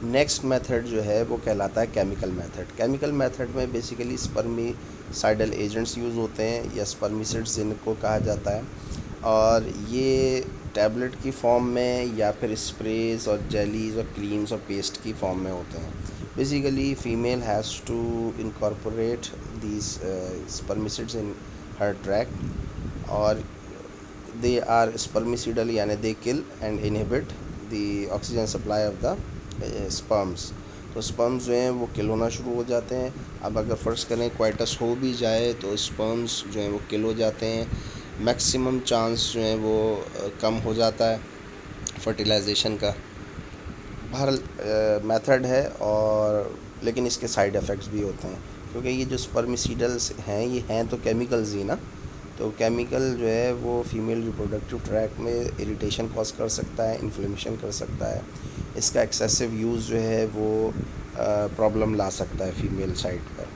Next method जो है वो कहलाता है केमिकल मेथड। केमिकल मेथड में बेसिकली स्पर्मिसाइडल एजेंट्स यूज़ होते हैं या स्पर्मिसिड्स जिनको कहा जाता है, और ये टैबलेट की फॉर्म में या फिर स्प्रेज और जेलीज और क्रीम्स और पेस्ट की फॉर्म में होते हैं। Basically female has to incorporate these spermicides in her track, और दे आर स्पर्मिसिडल यानी they kill and inhibit the oxygen supply of the sperms. तो स्पर्म्स जो हैं वो किल होना शुरू हो जाते हैं। अब अगर फ़र्ज़ करें क्वाइटस हो भी जाए तो स्पर्म्स जो हैं वो किल हो जाते हैं। मैक्सिमम चांस जो है वो कम हो जाता है फर्टिलाइजेशन का। बहरहाल मेथड है, और लेकिन इसके साइड इफ़ेक्ट्स भी होते हैं, क्योंकि ये जो स्पर्मिसिडल्स हैं ये हैं तो केमिकल्स ही ना। तो केमिकल जो है वो फीमेल रिप्रोडक्टिव ट्रैक में इरिटेशन कॉज कर सकता है, इन्फ्लेमेशन कर सकता है। इसका एक्सेसिव यूज़ जो है वो प्रॉब्लम ला सकता है फीमेल साइड पर।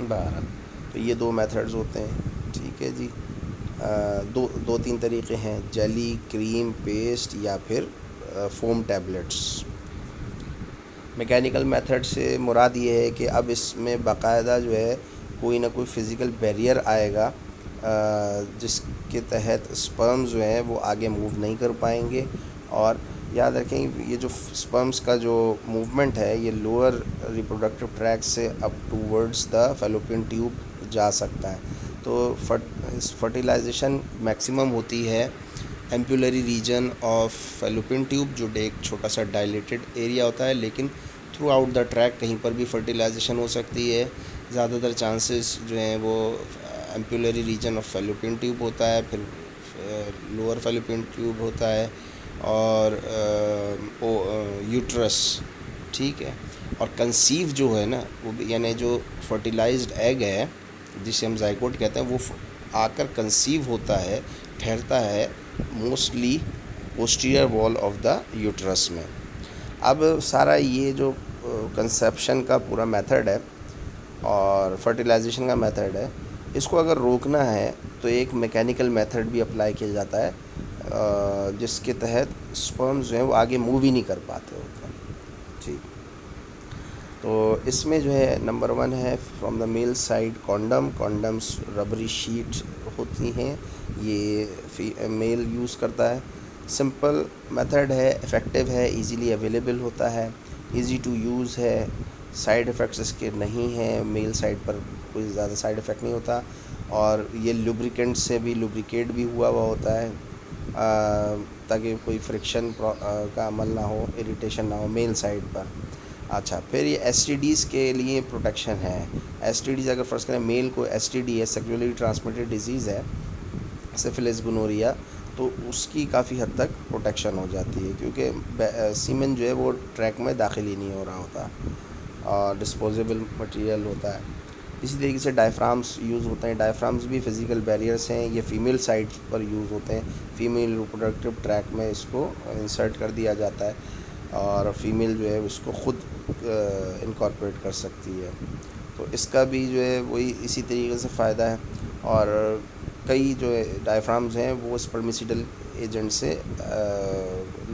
बहरहाल तो ये दो मेथड्स होते हैं, ठीक है जी। दो तीन तरीक़े हैं, जेली, क्रीम, पेस्ट या फिर फोम टैबलेट्स। मैकेनिकल मेथड से मुराद ये है कि अब इसमें बाकायदा जो है कोई ना कोई फ़िज़िकल बैरियर आएगा जिसके तहत स्पर्म्स जो हैं वो आगे मूव नहीं कर पाएंगे। और याद रखें ये जो स्पर्म्स का जो मूवमेंट है ये लोअर रिप्रोडक्टिव ट्रैक से up towards the fallopian tube जा सकता है। तो फर्टिलाइजेशन मैक्सिमम होती है ampullary region of fallopian tube, जो एक छोटा सा डायलेटेड एरिया होता है, लेकिन थ्रू आउट द ट्रैक कहीं पर भी फर्टिलाइजेशन हो सकती है। ज़्यादातर चांसेस जो हैं वो ampullary region of fallopian tube होता है, फिर लोअर फैलोपियन ट्यूब होता है, और यूट्रस, ठीक है। और कंसीव जो है ना वो यानी जो फर्टिलाइज्ड एग है जिसे हम जाइगोट कहते हैं, वो आकर कंसीव होता है, ठहरता है mostly posterior wall of the uterus में। अब सारा ये जो कंसेप्शन का पूरा मेथड है और फर्टिलाइजेशन का मेथड है, इसको अगर रोकना है तो एक मैकेनिकल मेथड भी अप्लाई किया जाता है जिसके तहत स्पर्म्स जो हैं वो आगे मूव ही नहीं कर पाते होते हैं, ठीक। तो इसमें जो है नंबर 1 है from the male side condoms rubbery sheet होती हैं, ये मेल यूज़ करता है। सिंपल मेथड है, इफ़ेक्टिव है, इजीली अवेलेबल होता है, इजी टू यूज़ है, साइड इफ़ेक्ट्स इसके नहीं हैं, मेल साइड पर कोई ज़्यादा साइड इफ़ेक्ट नहीं होता, और ये लुब्रिकेंट से भी लुब्रिकेट भी हुआ होता है ताकि कोई फ्रिक्शन का अमल ना हो, इरिटेशन ना हो मेल साइड पर। अच्छा, फिर ये एसटीडीज़ के लिए प्रोटेक्शन है। एसटीडीज़ अगर फ़र्ज़ करें मेल को एसटीडी है, सेक्सुअली ट्रांसमिटेड डिजीज़ है, सिफिलिस, गोनोरिया, तो उसकी काफ़ी हद तक प्रोटेक्शन हो जाती है, क्योंकि सीमेन जो है वो ट्रैक में दाखिल ही नहीं हो रहा होता और डिस्पोजेबल मटेरियल होता है। इसी तरीके से डायफ्राम्स यूज़ होते हैं। डायफ्राम्स भी फ़िज़िकल बैरियर्स हैं, ये फ़ीमेल साइड पर यूज़ होते हैं, फ़ीमेल रिप्रोडक्टिव ट्रैक में इसको इंसर्ट कर दिया जाता है, और फीमेल जो है उसको ख़ुद इनकॉर्पोरेट कर सकती है। तो इसका भी जो है वही इसी तरीके से फ़ायदा है। और कई जो डायफ्राम्स हैं वो स्पर्मिसिडल एजेंट से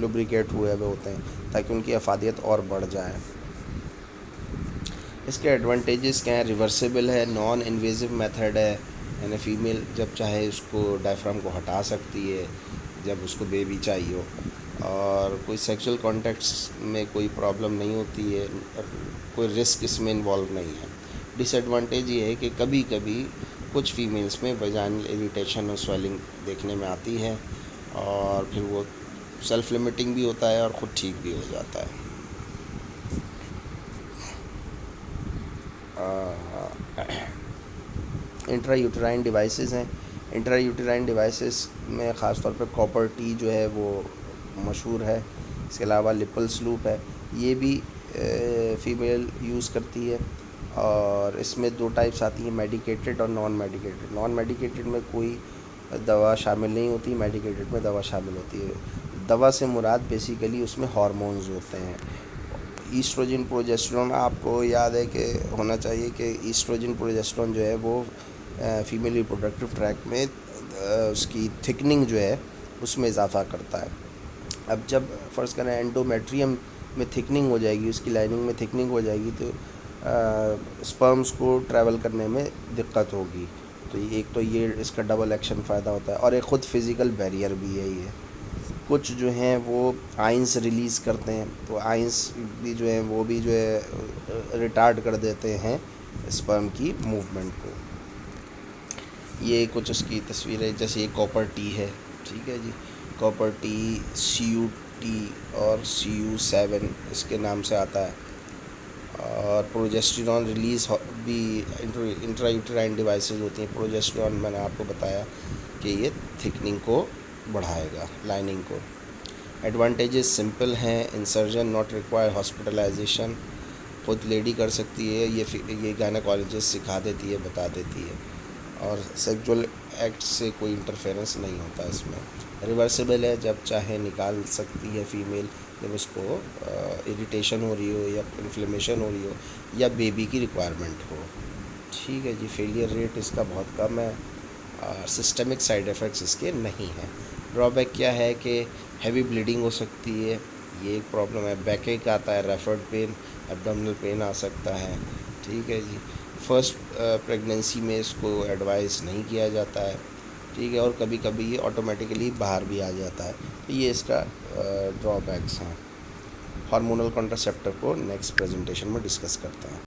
लुब्रिकेट हुए हुए होते हैं ताकि उनकी अफादियत और बढ़ जाए। इसके एडवांटेजेस क्या हैं? रिवर्सिबल है, नॉन इन्वेजिव मेथड है, यानी फ़ीमेल जब चाहे उसको डायफ्राम को हटा सकती है जब उसको बेबी चाहिए हो, और कोई सेक्सुअल कॉन्टैक्ट्स में कोई प्रॉब्लम नहीं होती है, कोई रिस्क इसमें इन्वॉल्व नहीं है। डिसएडवांटेज ये है कि कभी कभी कुछ फीमेल्स में वजाइनल इरिटेशन और स्वेलिंग देखने में आती है, और फिर वो सेल्फ लिमिटिंग भी होता है और ख़ुद ठीक भी हो जाता है। इंट्रा यूटेराइन डिवाइसेस हैं। इंट्रा यूटेराइन डिवाइसेस में ख़ास तौर पे कॉपर टी जो है वो मशहूर है। इसके अलावा लिपल्स लूप है, ये भी फ़ीमेल यूज़ करती है, और इसमें 2 टाइप्स आती हैं, मेडिकेटेड और नॉन मेडिकेटेड। नॉन मेडिकेटेड में कोई दवा शामिल नहीं होती, मेडिकेटेड में दवा शामिल होती है। दवा से मुराद बेसिकली उसमें हार्मोन्स होते हैं। ईस्ट्रोजन, प्रोजेस्टेरोन, आपको याद है कि होना चाहिए कि ईस्ट्रोजन प्रोजेस्टेरोन जो है वो फीमेल रिप्रोडक्टिव ट्रैक में उसकी थिकनिंग जो है उसमें इजाफ़ा करता है। अब जब फ़र्ज़ करें एंडोमेट्रियम में थिकनिंग हो जाएगी, उसकी लाइनिंग में थिकनिंग हो जाएगी तो स्पर्म्स को ट्रैवल करने में दिक्कत होगी। तो एक तो ये इसका डबल एक्शन फ़ायदा होता है, और एक ख़ुद फिज़िकल बैरियर भी है ये। कुछ जो हैं वो आइंस रिलीज़ करते हैं, तो आइंस भी जो है वो भी जो है रिटार्ड कर देते हैं स्पर्म की मूवमेंट को। ये कुछ उसकी तस्वीर है, जैसे ये कॉपर टी है, ठीक है जी। कॉपर टी CU-T और CU7 इसके नाम से आता है। और प्रोजेस्टेरॉन रिलीज़ भी इंट्रायूटेराइन डिवाइसेस होती हैं। प्रोजेस्टेरॉन मैंने आपको बताया कि ये थिकनिंग को बढ़ाएगा, लाइनिंग को। एडवांटेजेस सिंपल हैं, इंसर्जन नॉट रिक्वायर हॉस्पिटलाइजेशन, खुद लेडी कर सकती है, ये गायनेकोलॉजिस्ट सिखा देती है, बता देती है, और सेक्सुअल एक्ट से कोई इंटरफेरेंस नहीं होता इसमें। रिवर्सिबल है, जब चाहे निकाल सकती है फीमेल, जब उसको इरिटेशन हो रही हो या इन्फ्लेमेशन हो रही हो या बेबी की रिक्वायरमेंट हो, ठीक है जी। फेलियर रेट इसका बहुत कम है, सिस्टमिक साइड इफ़ेक्ट्स इसके नहीं हैं। ड्रॉबैक क्या है कि हैवी ब्लीडिंग हो सकती है, ये एक प्रॉब्लम है। बैकएक आता है, रेफर्ड पेन, एब्डोमिनल पेन आ सकता है, ठीक है जी। फर्स्ट प्रेगनेंसी में इसको एडवाइस नहीं किया जाता है, ठीक है, और कभी कभी ये ऑटोमेटिकली बाहर भी आ जाता है। तो ये इसका ड्रॉबैक्स हैं। हार्मोनल कॉन्ट्रासेप्टिव को नेक्स्ट प्रेजेंटेशन में डिस्कस करते हैं।